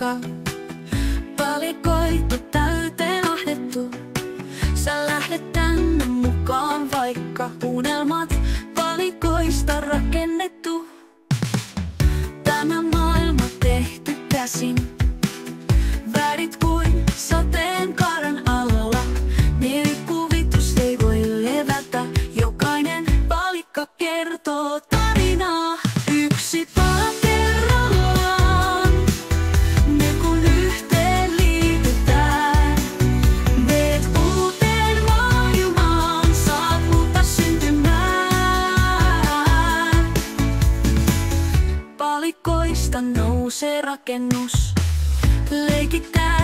paikka. Valikoitu täyteen ahdettu. Sä lähdet tänne mukaan vaikka. Unelmat valikoista rakennettu. Tämä maailma tehty käsin. Värit kuin sateenkaaren alla. Mielikuvitus ei voi levätä. Jokainen valikka kertoo tarinaa. Yksi pala kerrallaan. Me kun yhteen liitytään. Meet uuteen maailmaan. Saat uutta syntymään. Valikoista nousee rakennus. Leikitään